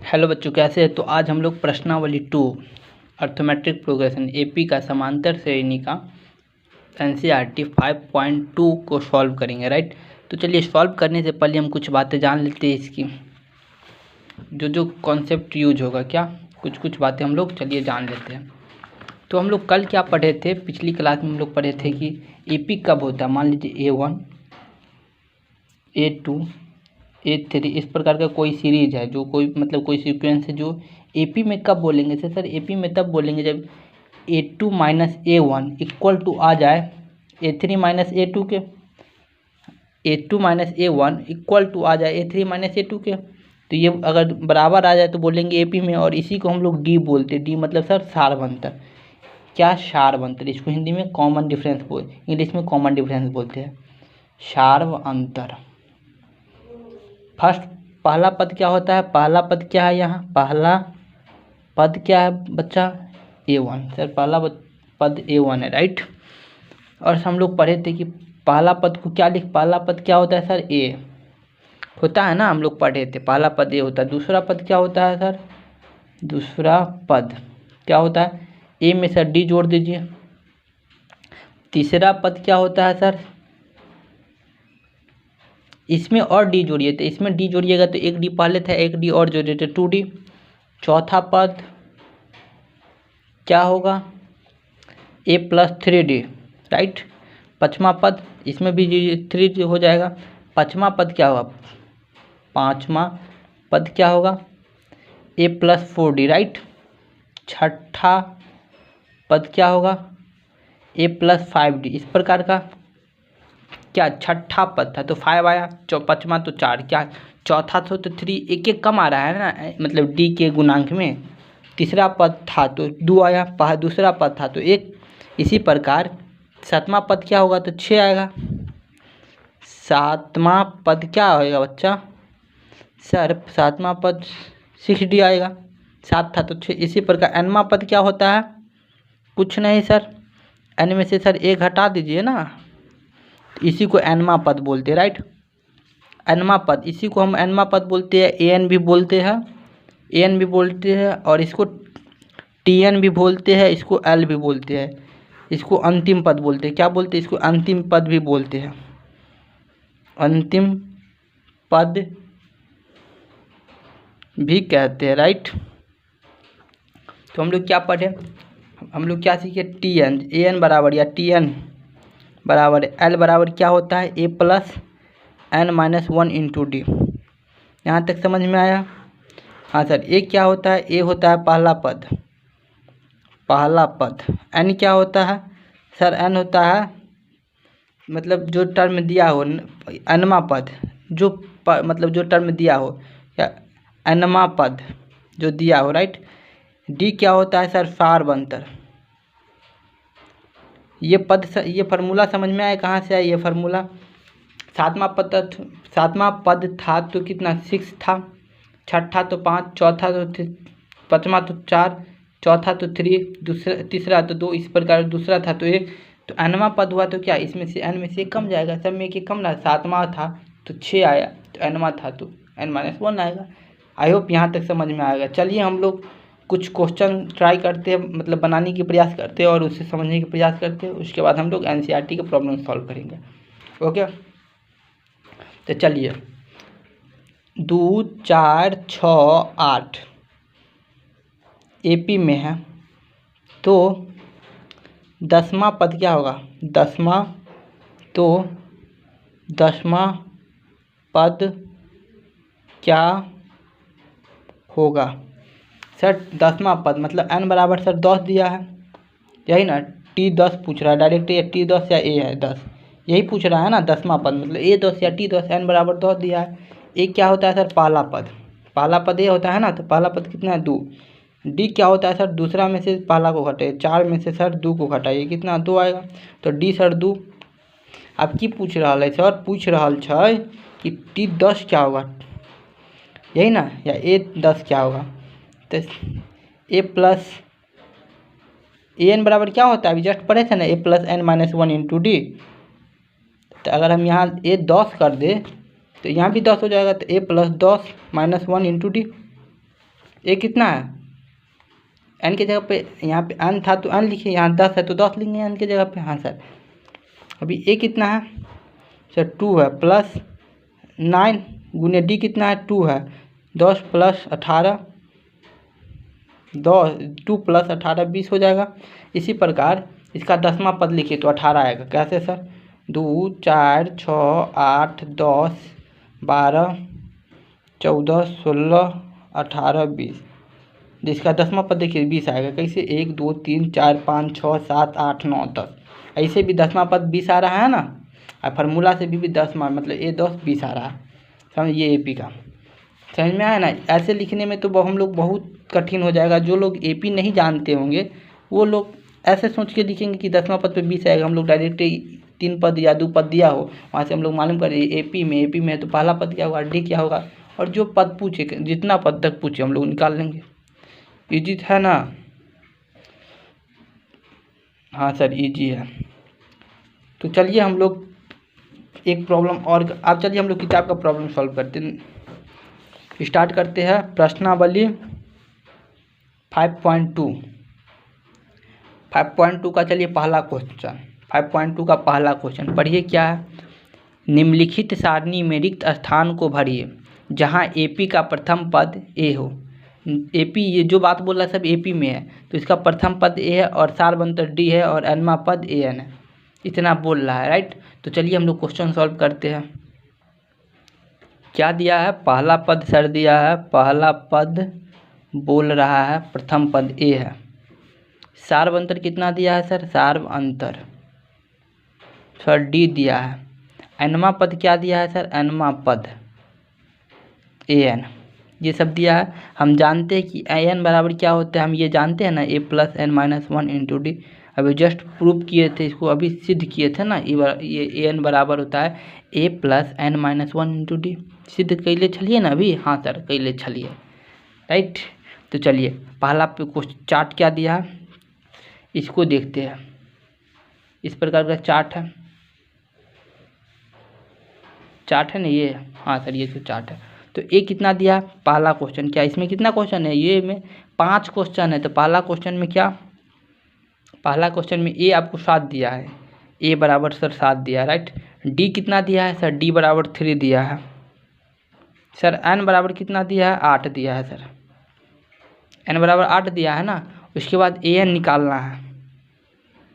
Hello बच्चों, कैसे हैं? तो आज हम लोग प्रश्नावली 2 अर्थमेट्रिक प्रोग्रेशन एपी का समांतर श्रेणी का एनसीईआरटी 5.2 को सॉल्व करेंगे, राइट। तो चलिए, सॉल्व करने से पहले हम कुछ बातें जान लेते हैं। इसकी जो कॉन्सेप्ट यूज होगा, क्या कुछ बातें हम लोग चलिए जान लेते हैं। तो हम लोग कल क्या पढ़े थे? पिछली क्लास में हम लोग पढ़े थे कि एपी कब होता है। मान लीजिए A1 A2 A3 इस प्रकार का कोई सीरीज है, जो कोई सीक्वेंस है, जो एपी में कब बोलेंगे सर एपी में तब बोलेंगे जब A2 minus A1 equal to आ जाए A3 माइनस A2 के। A2 minus A1 equal to आ जाए A3 माइनस A2 के। तो ये अगर बराबर आ जाए तो बोलेंगे एपी में, और इसी को हम लोग डी बोलते हैं। डी मतलब सर सार्वंतर। क्या? सार्वंतर। इसको हिंदी में कॉमन डिफरेंस इंग्लिश में कॉमन डिफरेंस बोलते हैं, सार्वंतर। फर्स्ट पहला पद क्या होता है? पहला पद क्या है? यहाँ पहला पद क्या है बच्चा? A1। सर पहला पद A1 है, राइट। और हम लोग पढ़े थे कि पहला पद को क्या पहला पद क्या होता है सर? A होता है ना, हम लोग पढ़े थे। पहला पद A होता है। दूसरा पद क्या होता है सर? दूसरा पद क्या होता है? A में सर D जोड़ दीजिए। तीसरा पद क्या होता है सर? इसमें और D जोड़िए। तो इसमें D जोड़िएगा तो एक D पहले था, एक D और जोड़िए तो 2D। चौथा पद क्या होगा? A plus 3D, right. पाँचवा पद, इसमें भी 3 हो जाएगा। पाँचवा पद क्या होगा? पाँचवा पद क्या होगा? A plus 4D, right. छठा पद क्या होगा? A plus 5D। इस प्रकार का क्या छठा पद था तो 5 आया, पाँचवा तो 4, क्या चौथा तो 3, एक एक कम आ रहा है ना, मतलब D के गुणांक में। तीसरा पद था तो 2 आया, दूसरा पद था तो 1। इसी प्रकार सातवां पद क्या होगा? तो 6 आएगा। सातवां पद क्या होगा बच्चा? सर सातवां पद 6D आएगा। 7 था तो 6। इसी प्रकार nवां पद क्या होता है? कुछ नहीं सर, n में से सर 1 हटा दीजिए ना, इसी को nवां पद बोलते हैं, राइट। nवां पद, इसी को हम nवां पद बोलते हैं। an भी बोलते हैं, an भी बोलते हैं, और इसको tn भी बोलते हैं, इसको l भी बोलते हैं। इसको अंतिम पद बोलते हैं। क्या बोलते हैं? इसको अंतिम पद भी बोलते हैं, अंतिम पद भी कहते हैं, राइट। तो हम लोग क्या पढ़े? हम लोग क्या सीखे? tn, an बराबर या tn बराबर l बराबर क्या होता है? A plus n minus 1 into D. यहाँ तक समझ में आया? हाँ सर। A क्या होता है? A होता है पहला पद, पहला पद। n क्या होता है सर? n होता है मतलब जो टर्म दिया हो, nवां पद, मतलब जो टर्म दिया हो, या nवां पद जो दिया हो, राइट। D क्या होता है सर? सार्वंतर। ये फार्मूला समझ में आया? कहाँ से आया ये फार्मूला? सातवां पद था तो कितना? 6 था। छठा तो 5, चौथा तो पाँचवा तो 4, चौथा तो 3, तीसरा तो 2। इस प्रकार दूसरा था तो 1। तो nवां पद हुआ तो क्या इसमें से n में से कम जाएगा? सब में एक कम ना। सातवां था तो 6 आया, तो nवां था तो n-1 आएगा। आई होप यहाँ तक समझ में आएगा। चलिए हम लोग कुछ क्वेश्चन ट्राई करते हैं, मतलब बनाने की प्रयास करते हैं और उससे समझने की प्रयास करते हैं। उसके बाद हम लोग एनसीईआरटी का प्रॉब्लम सॉल्व करेंगे। ओके, तो चलिए। 2, 4, 6, 8 एपी में है, तो 10वां पद क्या होगा? 10वां पद क्या होगा सर? 10वां पद मतलब n बराबर सर 10 दिया है, यही ना। T10 पूछ रहा है डायरेक्ट, या T10 या A है 10, यही पूछ रहा है ना। 10वां पद मतलब A10 या T10, n बराबर 10 दिया है। A क्या होता है सर? पहला पद। पहला पद A होता है ना, तो पहला पद कितना है? 2। D क्या होता है सर? दूसरा में से पहला को घटाइए, 4 में से सर 2 को घटाइए, कितना? 2 आएगा। तो D सर 2। अब की पूछ रहा है सर? पूछ रहा है कि T10 क्या होगा, यही ना, या A10 क्या होगा? तो A प्लस an बराबर क्या होता है? अभी जस्ट पढ़े थे ना, A plus n minus 1 into D. तो अगर हम यहाँ A10 कर दे तो यहाँ भी 10 हो जाएगा, तो A plus 10 minus 1 into d. A कितना है, एन की जगह पे यहाँ पे एन था तो एन लिखिए, यहाँ 10 है तो 10 लिखेंगे एन की जगह पे। हाँ सर, अभी ए कितना है सर 2 है, प्लस 9 गुने डी कितना है 2 है, 10 प्लस 18 2 प्लस 18 20 हो जाएगा। इसी प्रकार इसका 10वां पद लिखिए तो 18 आएगा। कैसे सर, 2 4 6 8 10 12 14 16 18 20, जिसका 10वां पद देखिए 20 आएगा। कैसे, 1 2 3 4 5 6 7 8 9 10, ऐसे भी 10वां पद 20 आ रहा है ना, और फार्मूला से भी 10वां मतलब ए 10 20 आ रहा है। समझ, ये एपी का समझ में आया ना। ऐसे लिखने में तो हम लोग बहुत कठिन हो जाएगा। जो लोग एपी नहीं जानते होंगे वो लोग ऐसे सोच के लिखेंगे कि 10वां पद पे 20 आएगा। हम लोग डायरेक्ट 3 पद या 2 पद दिया हो वहाँ से हम लोग मालूम करें एपी में है तो पहला पद क्या होगा, डी क्या होगा, और जो पद पूछे जितना पद तक पूछे हम लोग निकाल लेंगे। इजी है ना। हाँ सर इजी है। तो चलिए हम लोग एक प्रॉब्लम और, अब चलिए हम लोग किताब का प्रॉब्लम सॉल्व करते हैं। स्टार्ट करते हैं प्रश्नावली 5.2 का। चलिए पहला क्वेश्चन 5.2 का पहला क्वेश्चन पढ़िए क्या है। निम्नलिखित सारणी में रिक्त स्थान को भरिए जहां एपी का प्रथम पद ए हो। एपी, ये जो बात बोल रहा है सब एपी में है, तो इसका प्रथम पद ए है और सारवंतर डी है और nवां पद ए एन है, इतना बोल रहा है, राइट। तो चलिए हम लोग क्वेश्चन सॉल्व करते हैं। क्या दिया है, पहला पद सर दिया है, पहला पद बोल रहा है प्रथम पद ए है। सारवंतर कितना दिया है सर, सारवंतर सर डी दिया है। nवां पद क्या दिया है सर, nवां पद ए एन, ये सब दिया है। हम जानते हैं कि ए एन बराबर क्या होता है, हम ये जानते हैं ना, a plus N minus 1 into d. अभी जस्ट प्रूव किए थे इसको, अभी सिद्ध किए थे ना, ये ए एन बराबर होता है ए plus N minus 1 into d. सिद्ध कैले छलिए ना अभी। हाँ सर कैले छलिए, राइट। तो चलिए पहला पे कुछ चार्ट क्या दिया है इसको देखते हैं। इस प्रकार का चार्ट है ना ये। हाँ सर ये तो चार्ट है। तो ए कितना दिया, पहला क्वेश्चन क्या, इसमें कितना क्वेश्चन है, ये में 5 क्वेश्चन है। तो पहला क्वेश्चन में क्या, पहला क्वेश्चन में ए आपको 7 दिया है, ए बराबर सर 7 दिया है, राइट। डी कितना दिया है सर, डी बराबर 3 दिया है। सर एन बराबर कितना दिया है, 8 दिया है सर, एन बराबर 8 दिया है ना। उसके बाद ए एन निकालना है,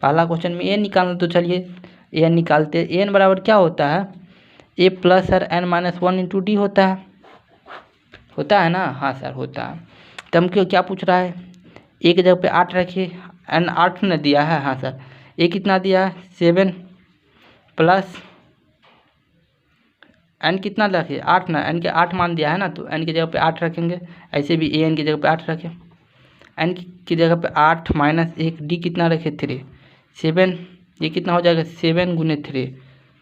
पहला क्वेश्चन में ए एन निकालना। तो चलिए ए एन निकालते हैं। ए एन बराबर क्या होता है, ए plus sir n minus 1 into d होता है ना। हाँ सर होता है। तो हम क्यों क्या पूछ रहा है, ए की जगह पे 8 रखिए, एन 8 ने दिया है। हाँ सर ए कितना दिया है 7 प्लस एन कितना रखिए 8 ना, एन के 8 मान दिया है ना, तो एन की जगह पे 8 रखेंगे। ऐसे भी ए एन की जगह पे 8 रखें, एन की जगह पे 8 माइनस 1, डी कितना रखे 3 7, ये कितना हो जाएगा 7 गुने 3,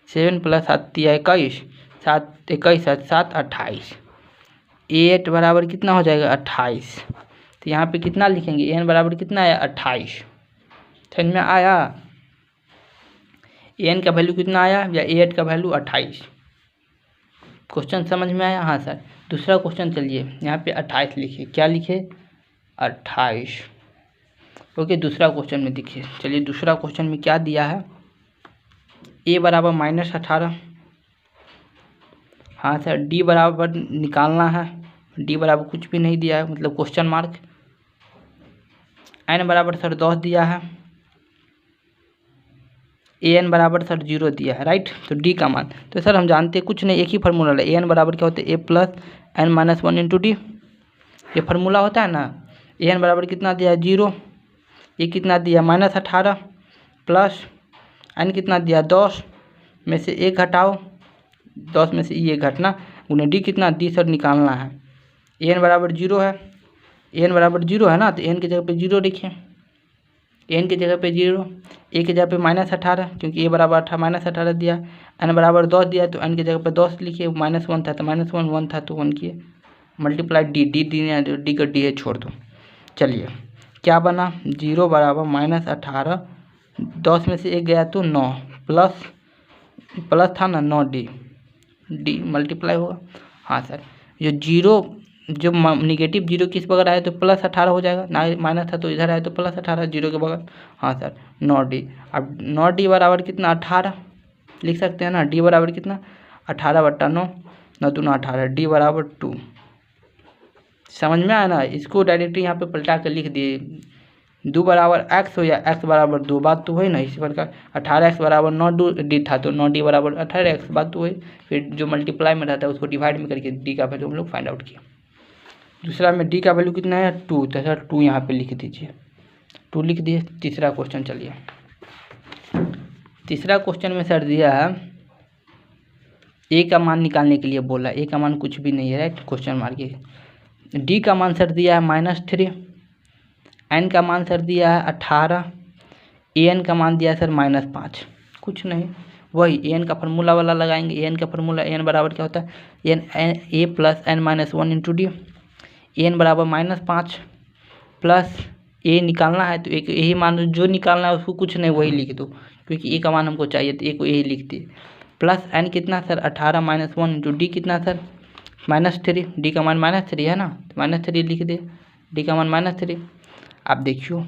7 प्लस 7 21, 7 21 7 28, 8 बराबर कितना हो जाएगा 28। तो यहाँ पे कितना लिखेंगे, एन बराबर कितना आया 28। समझ में आया, एन का वैल्यू कितना आया या 8 का वैल्यू 28। क्वेश्चन समझ में आया। हाँ सर दूसरा क्वेश्चन चलिए, यहाँ पे 28 लिखिए, क्या लिखे 28। ओके दूसरा क्वेश्चन में देखिए। चलिए दूसरा क्वेश्चन में क्या दिया है, ए बराबर -18। हाँ सर डी बराबर निकालना है, डी बराबर कुछ भी नहीं दिया है मतलब क्वेश्चन मार्क। एन बराबर सर 10 दिया है, ए एन बराबर सर 0 दिया है, राइट। तो डी का मान तो सर हम जानते हैं कुछ नहीं, एक ही फार्मूला है, ए एन बराबर क्या होता है ए plus N minus 1 into D, ये फार्मूला होता है ना। ए एन बराबर कितना दिया है 0, ये कितना दिया -18 प्लस एन कितना दिया 10 में से 1 घटाओ, 10 में से ये घटना उन्हें डी कितना डी सर निकालना है। ए एन बराबर 0 है, ए एन बराबर 0 है ना, तो एन की जगह पे 0 लिखें, एन की जगह पे 0, ए की जगह पे -18 क्योंकि ए बराबर -18 दिया, एन बराबर 10 दिया तो एन की जगह पे 10 लिखिए, -1 था तो -1 1 था तो 1 किए, मल्टीप्लाई डी डी का डी है छोड़ दो। चलिए क्या बना 0 बराबर -18, 10 में से 1 गया तो 9 प्लस था ना 9 डी मल्टीप्लाई होगा। हाँ सर ये 0 जो निगेटिव जीरो किस बगल आए तो +18 हो जाएगा ना, माइनस था तो इधर आए तो +18 जीरो के बगल। हाँ सर 9D। अब 9D बराबर कितना 18 लिख सकते हैं ना, D बराबर कितना 18/9, 9 दूना 18, D बराबर 2। समझ में आया ना, इसको डायरेक्टली यहाँ पे पलटा कर लिख दिए, 2 बराबर x हो या x बराबर 2, बात तो हुई ना। इसी प्रकार 18x बराबर 9D था तो 9D बराबर 18x, बात तो हुई। फिर जो मल्टीप्लाई में रहता है उसको डिवाइड में करके D का वैल्यू हम लोग फाइंड आउट किया। दूसरा में D का वैल्यू कितना है 2, तो सर 2 यहाँ पे लिख दीजिए, 2 लिख दिए। तीसरा क्वेश्चन चलिए, तीसरा क्वेश्चन में सर दिया है A का मान निकालने के लिए बोला, A का मान कुछ भी नहीं है, राइट, क्वेश्चन मार्क के। D का मान सर दिया है -3, N का मान सर दिया है 18, AN का मान दिया है सर -5, कुछ नहीं, वही AN का फार्मूला वाला लगाएंगे। AN का फार्मूला, AN बराबर क्या होता है, A + n-1 × D। AN बराबर -5 प्लस A निकालना है तो एक यही मान जो निकालना है उसको कुछ नहीं वही लिख दो, क्योंकि A का मान हमको चाहिए तो A को यही लिख दिए। प्लस N कितना सर 18 -1 × D कितना सर -3, D का मान -3 है ना, तो -3 लिख दे, D का मान -3। आप देखियो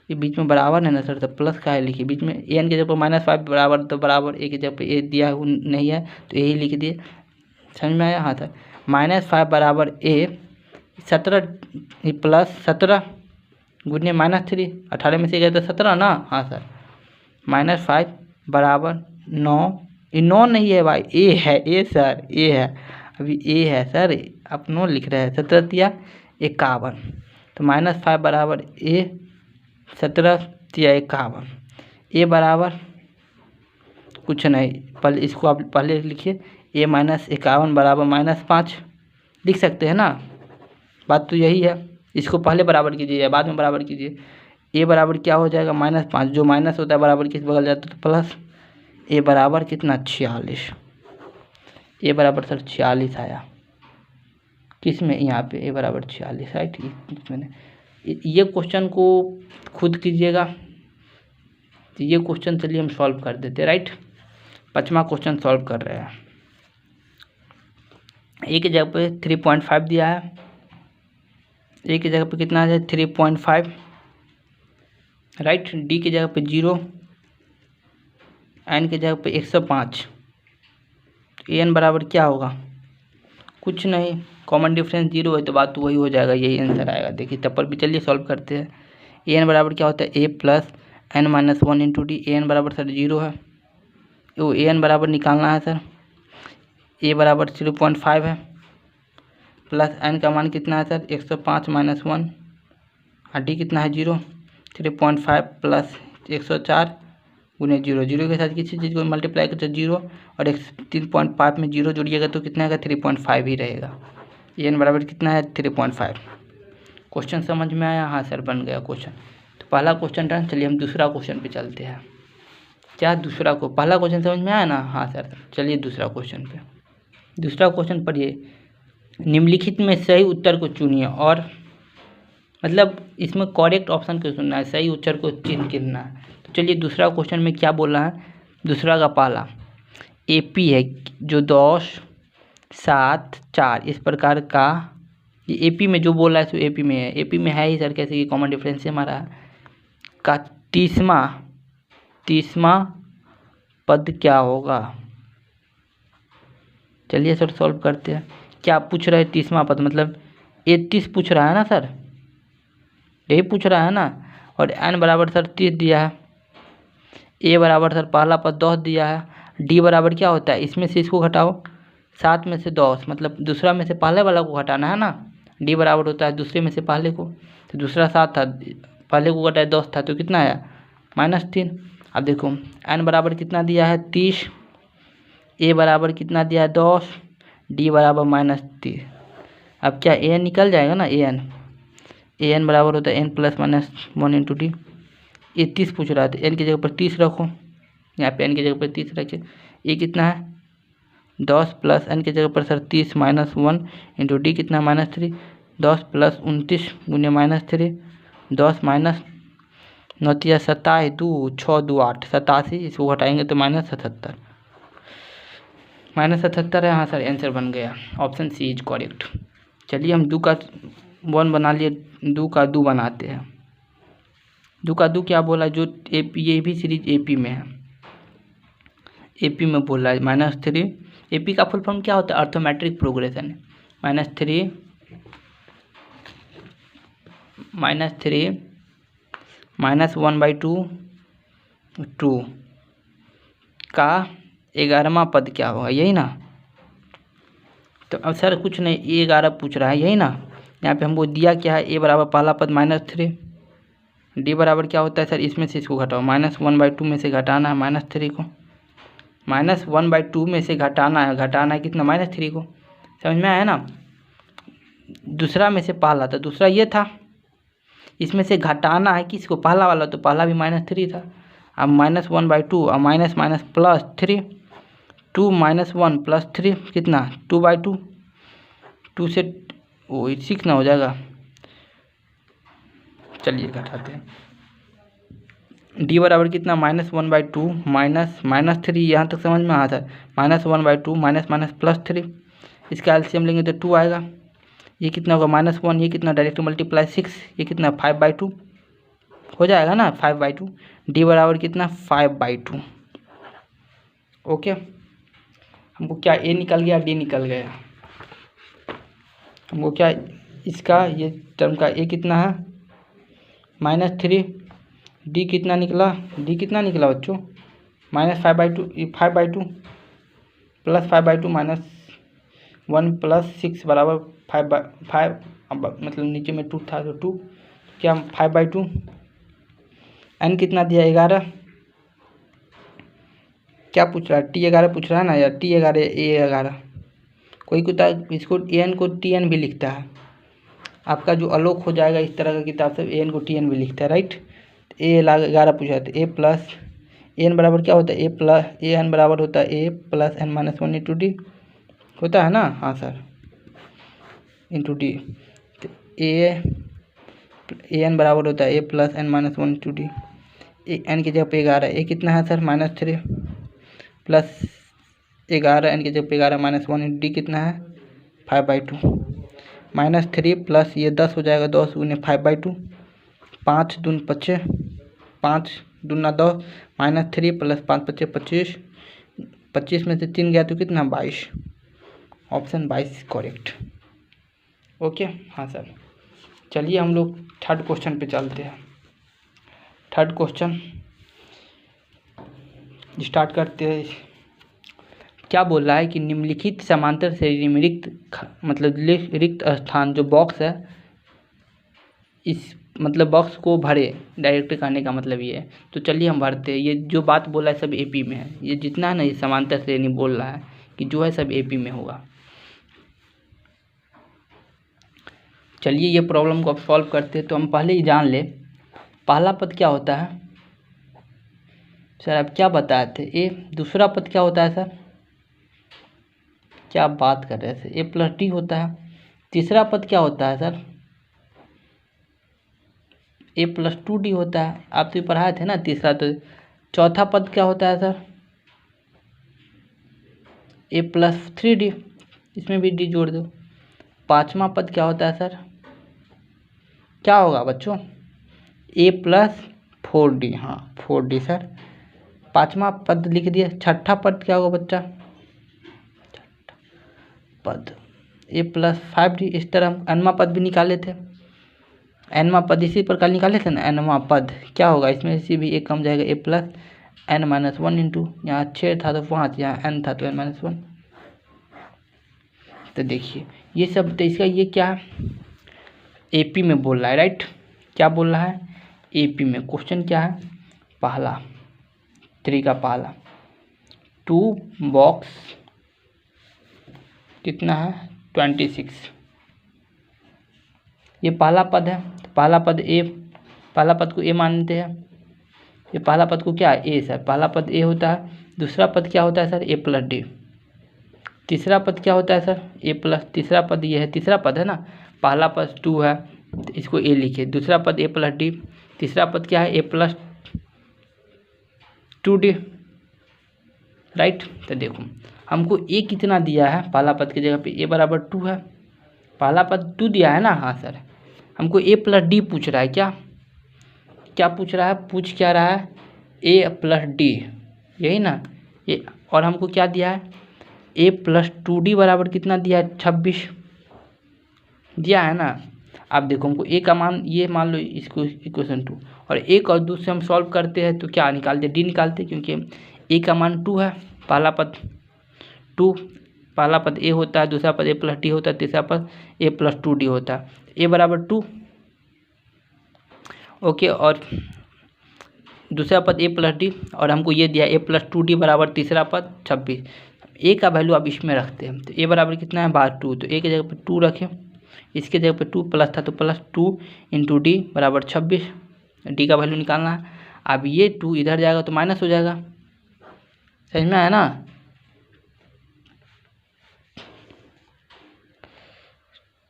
ये बीच में बराबर है ना सर, तो प्लस का है लिखिए, बीच में AN के जगह पर -5 बराबर, तो बराबर A के जगह पर A दिया नहीं है तो यही लिख दिए। समझ में आया। हाँ सर -5 बराबर A, 17 + 17 गुने -3, 18 में से गया तो 17 ना। हाँ सर -5 बराबर 9, ये 9 नहीं है भाई, A है, A सर, A है, अभी A है सर, आप 9 लिख रहे हैं। 17 × 51, तो -5 बराबर A, 17 × 51, A बराबर कुछ नहीं, पहले इसको आप पहले लिखिए, A - 51 बराबर -5 लिख सकते हैं ना, बात तो यही है। इसको पहले बराबर कीजिए या बाद में बराबर कीजिए। A बराबर क्या हो जाएगा -5, जो माइनस होता है बराबर किस बगल जाता है तो प्लस। A बराबर कितना 46, A बराबर सर 46 आया, किस में, यहाँ पे A बराबर 46, राइट। मैंने ये क्वेश्चन को खुद कीजिएगा, तो ये क्वेश्चन चलिए हम सॉल्व कर देते, राइट। 5वां क्वेश्चन सॉल्व कर रहे हैं। A की जगह पे 3.5 दिया है, A की जगह पे कितना है 3.5, राइट। D की जगह पे 0, N की जगह पे 105, AN बराबर क्या होगा, कुछ नहीं, कॉमन डिफरेंस 0 है तो बात तो वही हो जाएगा, यही आंसर आएगा। देखिए तब पर भी चलिए सॉल्व करते हैं। AN बराबर क्या होता है A + n-1 × D, AN बराबर सर 0 है, वो AN बराबर निकालना है सर, A बराबर 0.5 है, प्लस N का मान कितना है सर 105 - 1 और D कितना है 0, 3.5 + 104 गुने 0, 0 के साथ किसी चीज़ को मल्टीप्लाई करते 0 और 3.5 में 0 जोड़िएगा तो कितना आएगा 3.5 ही रहेगा। AN बराबर कितना है 3.5। क्वेश्चन समझ में आया। हाँ सर बन गया क्वेश्चन। तो पहला क्वेश्चन डन। चलिए हम दूसरा क्वेश्चन पे चलते हैं। क्या दूसरा को, पहला क्वेश्चन समझ में आया ना। हाँ सर चलिए दूसरा क्वेश्चन पे। दूसरा क्वेश्चन पढ़िए, निम्नलिखित में सही उत्तर को चुनिए, और मतलब इसमें करेक्ट ऑप्शन को चुनना है, सही उत्तर को चिन्ह गिनना है। तो चलिए दूसरा क्वेश्चन में क्या बोला है, दूसरा का पहला AP है जो 10, 7, 4 इस प्रकार का, ये AP में जो बोला है सो AP में है, AP में है ही सर, कैसे कि कॉमन डिफरेंस से हमारा का 30वां पद क्या होगा। चलिए सर सॉल्व करते हैं। क्या पूछ रहे हैं 30वां पद, मतलब 31 पूछ रहा है ना सर, यही पूछ रहा है ना। और N बराबर सर 30 दिया है, A बराबर सर पहला पद 10 दिया है, D बराबर क्या होता है, इसमें से इसको घटाओ 7 में से 10, मतलब दूसरा में से पहले वाला को घटाना है ना। D बराबर होता है दूसरे में से पहले को, तो दूसरा 7 था, पहले को घटाया 10 था, तो कितना आया -3। अब देखो N बराबर कितना दिया है 30, A बराबर कितना दिया है 10, D बराबर -3। अब क्या AN निकल जाएगा ना, AN बराबर होता है N + -1 × D। ये 30 पूछ रहा था, N की जगह पर 30 रखो, यहाँ पे N की जगह पर 30 रखे। ये कितना है 10 + N की जगह पर सर 30 - 1 × D कितना -3, 10 + 29 गुने -3, 10 - 9 × 27 2 6 2 8 87, इसको घटाएंगे तो -77 है। हाँ सर आंसर बन गया, ऑप्शन C इज करेक्ट। चलिए हम 2 का 1 बना लिए, 2 का 2 बनाते हैं। 2 का 2 क्या बोला, जो AP, ये भी सीरीज AP में है, AP में बोल रहा है -3। AP का फुल फॉर्म क्या होता है, अर्थोमेट्रिक प्रोग्रेशन। -3 -1/2 2 का 11वां पद क्या होगा, यही ना। तो अब सर कुछ नहीं, A11 पूछ रहा है, यही ना। यहाँ पे हमको दिया क्या है, A बराबर पहला पद -3, D बराबर क्या होता है सर, इसमें से इसको घटाओ, -1/2 में से घटाना है -3 को, -1/2 में से घटाना है कितना, -3 को। समझ में आया ना। दूसरा में से पहला था, दूसरा ये था, इसमें से घटाना है किसको, पहला वाला, तो पहला भी -3 था। अब -1/2 और माइनस +3, 2 - 1 +3 कितना, 2/2, 2 से 6 ना हो जाएगा। चलिए घटाते हैं। D बराबर कितना, -1/2 -3, यहाँ तक समझ में आ था, -1/2 -+3, इसका एलसीएम लेंगे तो 2 आएगा। ये कितना होगा, -1, ये कितना, डायरेक्ट मल्टीप्लाई 6, ये कितना 5/2 हो जाएगा ना, 5/2। D बराबर कितना, 5/2। ओके, हमको क्या A निकल गया, D निकल गया। हमको क्या, इसका ये टर्म का A कितना है, -3, D कितना निकला, D कितना निकला बच्चों, -5/2, 5/2 +5/2 -1 + 6 बराबर 5/5, मतलब नीचे में 2 था तो 2, क्या 5/2। N कितना दिया, 11, क्या पूछ रहा है, T11 पूछ रहा है ना यार, T11 A11, कोई किताब इसको AN को TN भी लिखता है। आपका जो आलोक हो जाएगा इस तरह का किताब से, AN को TN भी लिखता है, राइट। A11 पूछा है, तो A प्लस AN बराबर क्या होता है, AN बराबर होता है A + n-1 इंटू D होता है ना, हाँ सर, इंटू D। तो AN बराबर होता है A + n-1 into D। N की जगह पे 11, A कितना है सर, -3 प्लस 11, N की जगह पे 11 -1 इंटू D कितना है, 5/2, -3 प्लस ये 10 हो जाएगा, 10 × 5/2, 5 दूनी 25, 5 दूना 10, -3 + 5 × 5 = 25, 25 में से 3 गया तो कितना, 22। Option 22 correct. ओके, हाँ सर। चलिए हम लोग थर्ड क्वेश्चन पे चलते हैं। थर्ड क्वेश्चन स्टार्ट करते हैं। क्या बोल रहा है कि निम्नलिखित समांतर श्रेणी में रिक्त स्थान जो बॉक्स है, इस मतलब बॉक्स को भरे, डायरेक्ट करने का मतलब ये है। तो चलिए हम भरते हैं। ये जो बात बोला है सब AP में है, ये जितना है ना, ये समांतर श्रेणी बोल रहा है कि जो है सब AP में होगा। चलिए ये प्रॉब्लम को अब सॉल्व करते हैं। तो हम पहले ही जान ले पहला पद क्या होता है सर, आप क्या बताए थे, A। दूसरा पद क्या होता है सर, क्या आप बात कर रहे थे, A + D होता है। तीसरा पद क्या होता है सर, A + 2D होता है, आप तो पढ़ाए थे ना तीसरा। तो चौथा पद क्या होता है सर, A + 3D, इसमें भी D जोड़ दो। पांचवा पद क्या होता है सर, क्या होगा बच्चों, A + 4D, हाँ 4D सर, पांचवा पद लिख दिया। छठा पद क्या होगा बच्चा, पद A + 5D। इस तरह हम nवां पद भी निकाले थे, nवां पद इसी प्रकार निकाले थे ना। nवां पद क्या होगा, इसमें से भी एक कम जाएगा, A + n-1 इंटू, यहाँ 6 था तो 5, यहाँ n था तो n-1। तो देखिए ये सब, तो इसका ये क्या है, AP में बोल रहा है, राइट। क्या बोल रहा है, AP में। क्वेश्चन क्या है, पहला 3 का पहला 2 बॉक्स कितना है, 26। ये पहला पद है, पहला पद A, पहला पद को A मानते हैं। ये पहला पद को क्या है, A सर, पहला पद A होता है। दूसरा पद क्या होता है सर, A + D। तीसरा पद क्या होता है सर, A+, तीसरा पद ये है, तीसरा पद है ना, पहला पद 2 है तो इसको A लिखे। दूसरा पद A + D, तीसरा पद क्या है, A + 2D, राइट। तो देखो हमको A कितना दिया है, पहला पद की जगह पे A बराबर 2 है, पहला पद टू दिया है ना, हाँ सर। हमको ए प्लस डी पूछ रहा है, क्या क्या पूछ रहा है, पूछ क्या रहा है, ए प्लस डी, यही ना ये। और हमको क्या दिया है, ए प्लस टू डी बराबर कितना दिया है, 26 दिया है ना। आप देखो हमको ए का मान, ये मान लो इसको इक्वेशन 2, और एक और दूसरे हम सॉल्व करते हैं तो क्या निकालते, डी निकालते, क्योंकि ए का मान 2 है, पहला पद 2, पहला पद ए होता है, दूसरा पद ए प्लस डी होता है, तीसरा पद ए प्लस 2 डी होता है, ए बराबर 2, ओके। और दूसरा पद ए प्लस डी, और हमको ये दिया ए प्लस 2 डी बराबर तीसरा पद 26। ए का वैल्यू अब इसमें रखते हैं, तो ए बराबर कितना है, 2, तो ए की जगह पर 2 रखें, इसके जगह पे 2 प्लस था तो प्लस 2 इंटू डी बराबर 26, डी का वैल्यू निकालना है। अब ये 2 इधर जाएगा तो माइनस हो जाएगा, समझ में आया ना।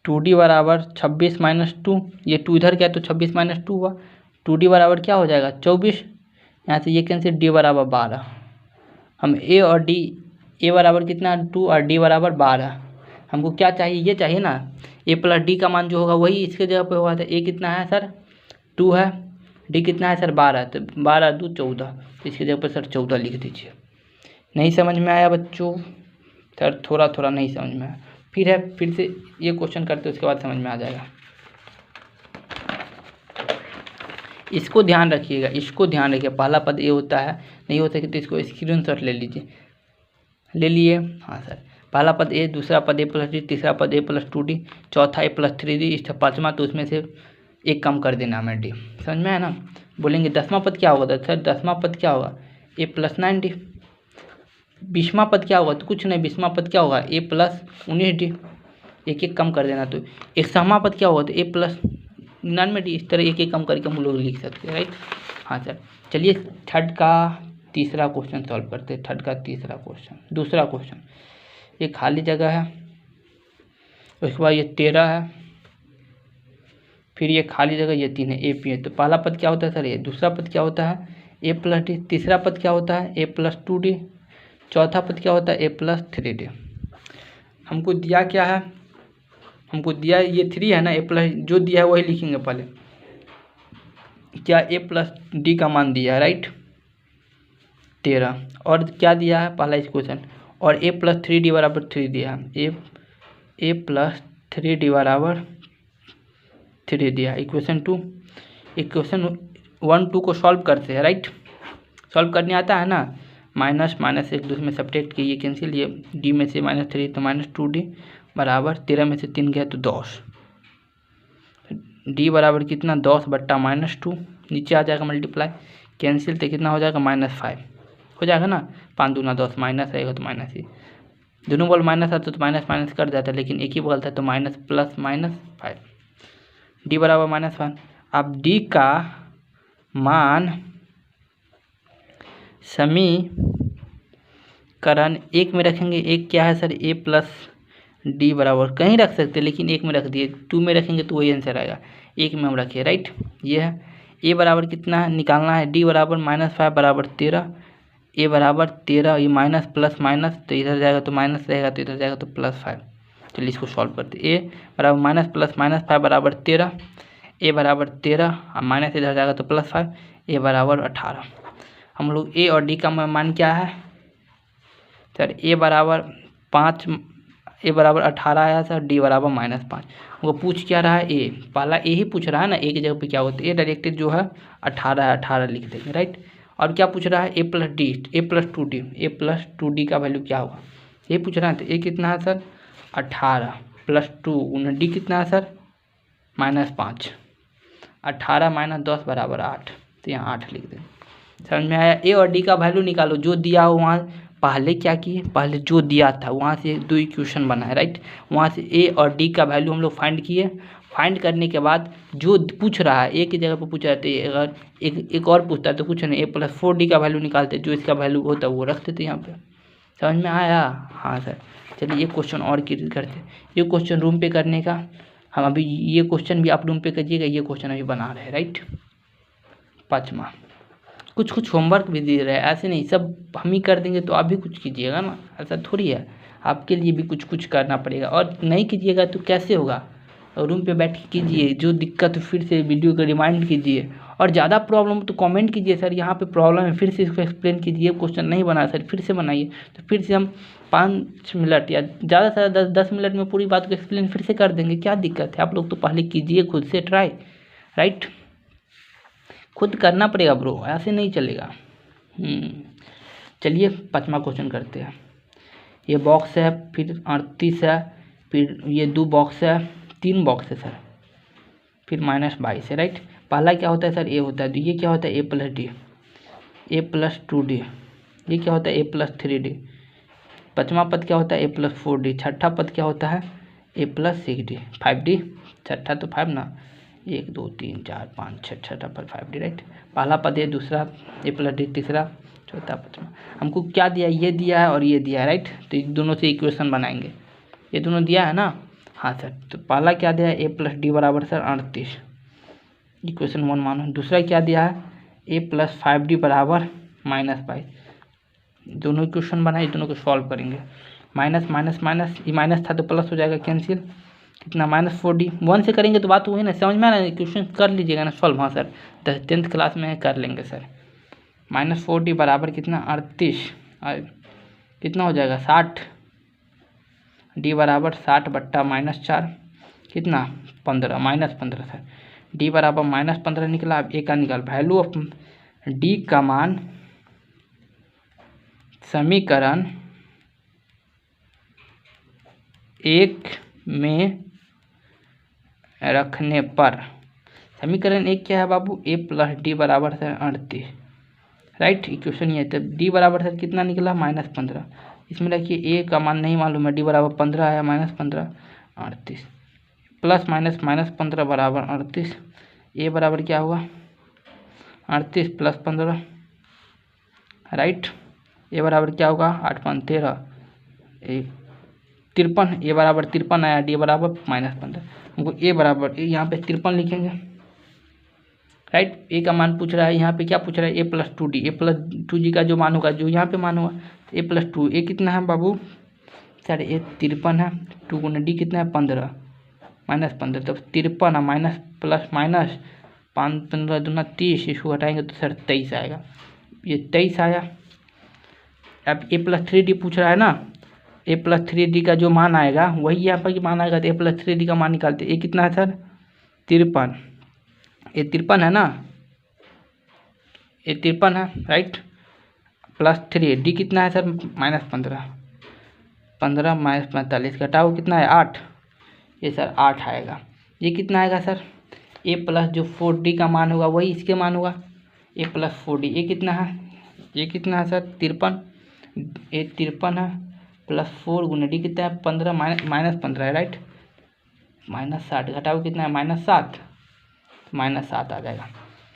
2d बराबर 26 माइनस 2, ये 2 इधर गया तो 26 माइनस 2 हुआ, 2d बराबर क्या हो जाएगा 24, यहाँ से ये कैंसिल, डी बराबर 12। हम ए और डी, ए बराबर कितना 2 और डी बराबर 12, हमको क्या चाहिए, ये चाहिए ना, ए प्लस डी का मान जो होगा वही इसके जगह पे होगा। तो ए कितना है सर 2 है, डी कितना है सर 12, तो 12 2 14, इसके जगह पर सर 14 लिख दीजिए। नहीं समझ में आया बच्चों, सर थोड़ा थोड़ा नहीं समझ में आया, फिर से ये क्वेश्चन करते उसके बाद समझ में आ जाएगा। इसको ध्यान रखिएगा, इसको ध्यान रखिए, पहला पद ए होता है, नहीं हो सके तो इसको स्क्रीनशॉट ले लीजिए, ले लिए, हाँ सर। पहला पद ए, दूसरा पद ए प्लस डी, तीसरा पद ए प्लस 2 डी, चौथा ए प्लस 3 डी, इसका पाँचवा तो उसमें से एक कम कर देना हमें डी, समझ में है ना। बोलेंगे 10वां पद क्या होगा, तो सर 10वां पद क्या होगा, ए प्लस 9 डी। 20वां पद क्या होगा, तो कुछ नहीं, 20वां पद क्या होगा, ए प्लस 19 डी, एक एक कम कर देना। तो 100वां पद क्या होगा, तो ए प्लस 99 डी। इस तरह एक एक कम करके हम लोग लिख सकते हैं, राइट। हाँ सर, चलिए थर्ड का तीसरा क्वेश्चन सॉल्व करते हैं। थर्ड का तीसरा क्वेश्चन, दूसरा क्वेश्चन, ये खाली जगह है, उसके बाद ये 13 है, फिर ये खाली जगह ये 3 है, ए पी है। तो पहला पद क्या होता है सर ये, दूसरा पद क्या होता है ए प्लस डी, तीसरा पद क्या होता है ए प्लस 2 डी, चौथा पद क्या होता है ए प्लस 3 डी। हमको दिया क्या है, हमको दिया ये 3 है ना, ए प्लस जो दिया है वही लिखेंगे पहले, क्या ए प्लस डी का मान दिया है, राइट 13, और क्या दिया है पहला इस क्वेश्चन, और ए प्लस 3 डी बराबर 3 दिया है, ए प्लस 3 डी बराबर 3 दिया। इक्वेशन 2, इक्वेशन 1 2 को सॉल्व करते हैं, राइट। सॉल्व करने आता है ना, माइनस माइनस एक दूसरे में सब्ट्रैक्ट किए, कैंसिल, ये डी में से -3 तो -2d बराबर 13 में से 3 गया तो 10, डी बराबर कितना 10 बट्टा -2, नीचे आ जाएगा मल्टीप्लाई, कैंसिल तो कितना हो जाएगा -5 हो जाएगा ना, 5 दूना 10, माइनस आएगा तो माइनस ही, दोनों बॉल माइनस आता तो माइनस माइनस कर जाता है, लेकिन एक ही बॉल था तो माइनस प्लस -5, डी बराबर -5। अब डी का मान समीकरण 1 में रखेंगे, एक क्या है सर ए प्लस डी बराबर, कहीं रख सकते लेकिन 1 में रख दिए, 2 में रखेंगे तो वही आंसर आएगा, 1 में हम रखे, राइट। ये है ए बराबर कितना है निकालना है, डी बराबर -5 बराबर 13, ए बराबर 13, ये माइनस प्लस माइनस तो इधर जाएगा तो माइनस रहेगा, तो इधर जाएगा तो +5। चलिए इसको सॉल्व करते, ए बराबर माइनस प्लस -5 बराबर 13, ए बराबर 13, माइनस इधर जाएगा तो +5, ए बराबर 18। हम लोग ए और डी का मान क्या है सर, ए बराबर 5, ए बराबर 18 आया सर, डी बराबर -5। वो पूछ क्या रहा है, ए पहला ए ही पूछ रहा है ना, ए की जगह पे क्या होता है, ए डायरेक्टेड जो है 18 है, 18 लिख देंगे, राइट। और क्या पूछ रहा है ए प्लस डी, ए प्लस 2d, ए प्लस 2d का वैल्यू क्या होगा ये पूछ रहा है। तो ए कितना है सर 18 प्लस 2, डी कितना है सर -5, 18 - 10 बराबर 8, तो यहाँ 8 लिख दें। समझ में आया। ए और डी का वैल्यू निकालो, जो दिया हो वहाँ पहले क्या किए, पहले जो दिया था वहाँ से 2 इक्वेशन बनाए, राइट। वहाँ से ए और डी का वैल्यू हम लोग फाइंड किए, फाइंड करने के बाद जो पूछ रहा है ए की जगह पर पूछ रहा है, अगर एक और पूछता है तो कुछ नहीं, ए प्लस 4d का वैल्यू निकालते, जो इसका वैल्यू होता है वो रख देते यहाँ पे। समझ में आया। हाँ सर, चलिए ये क्वेश्चन और क्लियर करते, ये क्वेश्चन रूम पे करने का, हम अभी ये क्वेश्चन भी आप रूम पे करिएगा, ये क्वेश्चन अभी बना रहे हैं, राइट। 5वां, कुछ होमवर्क भी दे रहे हैं, ऐसे नहीं सब हम ही कर देंगे तो आप भी कुछ कीजिएगा ना, ऐसा थोड़ी है। आपके लिए भी कुछ कुछ करना पड़ेगा, और नहीं कीजिएगा तो कैसे होगा। रूम पे बैठ के कीजिए, जो दिक्कत फिर से वीडियो को रिमाइंड कीजिए, और ज़्यादा प्रॉब्लम तो कमेंट कीजिए सर यहाँ पे प्रॉब्लम है, फिर से इसको एक्सप्लेन कीजिए, क्वेश्चन नहीं बना सर फिर से बनाइए, तो फिर से हम 5 मिनट या ज़्यादा से ज़्यादा 10 मिनट में पूरी बात को एक्सप्लेन फिर से कर देंगे। क्या दिक्कत है, आप लोग तो पहले कीजिए खुद से ट्राई, राइट। खुद करना पड़ेगा ब्रो, ऐसे नहीं चलेगा। चलिए 5वां क्वेश्चन करते हैं। ये बॉक्स है, फिर 38 है, फिर ये 2 बॉक्स है, 3 बॉक्स है सर, फिर -22 है, राइट। पहला क्या होता है सर, ए होता है, तो ये क्या होता है a + d, a + 2d, ये क्या होता है a + 3d। 5वां पद क्या होता है a + 4d। 6ठा पद क्या होता है a + 6d। 5d, 6ठा तो 5 ना, 1 2 3 4 5 6, 6ठा पर 5d, राइट। पहला पद है, दूसरा a + d, तीसरा, चौथा, 5वां। हमको क्या दिया, ये दिया है और ये दिया है, राइट। तो इन दोनों से इक्वेशन बनाएंगे, ये दोनों दिया है ना, हाँ सर। तो पहला क्या दिया है a + d बराबर सर 38, इक्वेशन 1 मानो। दूसरा क्या दिया है a + 5d बराबर -22। दोनों इक्वेशन बनाए, दोनों को सॉल्व करेंगे। माइनस माइनस माइनस, ये माइनस था तो प्लस हो जाएगा, कैंसिल, कितना -4d। 1 से करेंगे तो बात वही ना, समझ में आ रहा है, इक्वेशन कर लीजिएगा ना सॉल्व। हाँ सर 10th क्लास में कर लेंगे सर। -4d बराबर कितना 38, कितना हो जाएगा 60, d बराबर 60/-4 कितना 15, -15 सर। d बराबर -15 निकला। अब a का निकाल, वैल्यू ऑफ d का मान समीकरण 1 में रखने पर, समीकरण 1 क्या है बाबू, a + d बराबर सर 38, राइट। इक्वेशन ये है, तब d बराबर सर कितना निकला -15। इसमें रखिए a का मान नहीं मालूम है, d बराबर 15 आया, -15 38, प्लस माइनस -15 बराबर 38, a बराबर क्या हुआ 38 + 15, राइट। a बराबर क्या होगा 8 5 13, 53, a बराबर 53 आया, d बराबर -15। हमको a बराबर यहाँ पे 53 लिखेंगे, राइट। a का मान पूछ रहा है, यहाँ पे क्या पूछ रहा है a + 2d, a + 2g का जो मान होगा, जो यहाँ पे मान होगा, a + 2, a कितना है बाबू सर, a 53 है, 2 × d कितना है 15, -15, तो 53 है, माइनस प्लस माइनस 5 15 दूना 30, इसको हटाएंगे तो सर 23 आएगा, ये 23 आया। अब a + 3d पूछ रहा है ना, a + 3d का जो मान आएगा वही यहाँ पर मान आएगा, तो a + 3d का मान निकालते। a कितना है सर 53, ये 53 है ना, ये 53 है, राइट, +3, d कितना है सर -15, 15 - 45 घटाओ कितना है 8, ये सर 8 आएगा। ये कितना आएगा सर, a + जो 4d का मान होगा वही इसके मान होगा, a + 4d, ये कितना है, ये कितना है सर 53, ये 53 है, +4 × d कितना है 15, -15 है, राइट, -60 घटाओ कितना है -7, -7 आ जाएगा।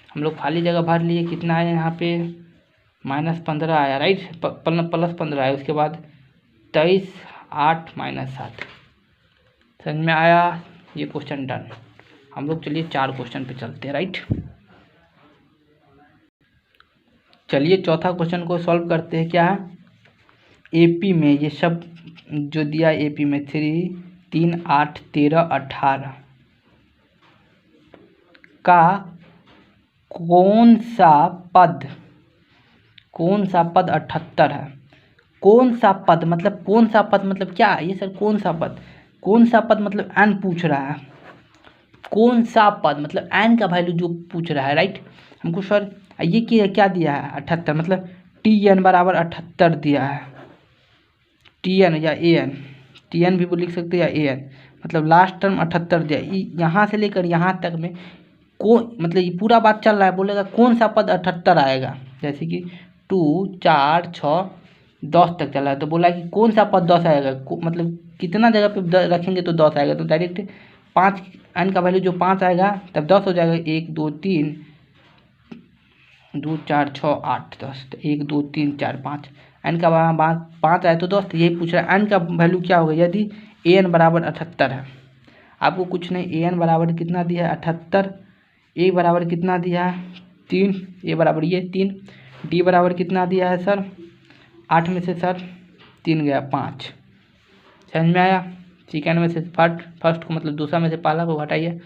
हम लोग खाली जगह भर लिए, कितना आया यहाँ पे -15 आया, राइट, +15 आया, उसके बाद 23 8 -7, समझ में आया। ये क्वेश्चन डन। हम लोग चलिए 4 क्वेश्चन पे चलते हैं, राइट। चलिए चौथा क्वेश्चन को सॉल्व करते हैं। क्या है, एपी में ये सब जो दिया, एपी में 3 3 8 13 18 का कौन सा पद 78 है। कौन सा पद मतलब कौन सा पद मतलब क्या है ये सर, कौन सा पद, कौन सा पद मतलब एन पूछ रहा है, कौन सा पद मतलब एन का वैल्यू जो पूछ रहा है, राइट। हमको सर ये क्या दिया है 78, मतलब TN बराबर 78 दिया है, TN या AN, TN भी लिख सकते हैं या AN, मतलब लास्ट टर्म 78 दिया। यहाँ से लेकर यहाँ तक में मतलब ये पूरा बात चल रहा है, बोलेगा कौन सा पद 78 आएगा, जैसे कि 2 4 6 10 तक चला है, तो बोला कि कौन सा पद 10 आएगा, मतलब कितना जगह पे रखेंगे तो 10 आएगा, तो डायरेक्ट 5 एन का वैल्यू जो 5 आएगा तब 10 हो जाएगा, 1 2 3 2 4 6 8 10, तो 1 2 3 4 5 एन का 5 आए तो 10, तो यही पूछ रहा है एन का वैल्यू क्या होगा यदि AN बराबर 78 है। आपको कुछ नहीं, AN बराबर कितना दिया है 78, A बराबर कितना दिया है 3, A बराबर ये 3, D बराबर कितना दिया है सर 8 में से सर 3 गया 5, समझ में आया। सेकेंड में से फर्स्ट को मतलब दूसरा में से पहला को घटाइए,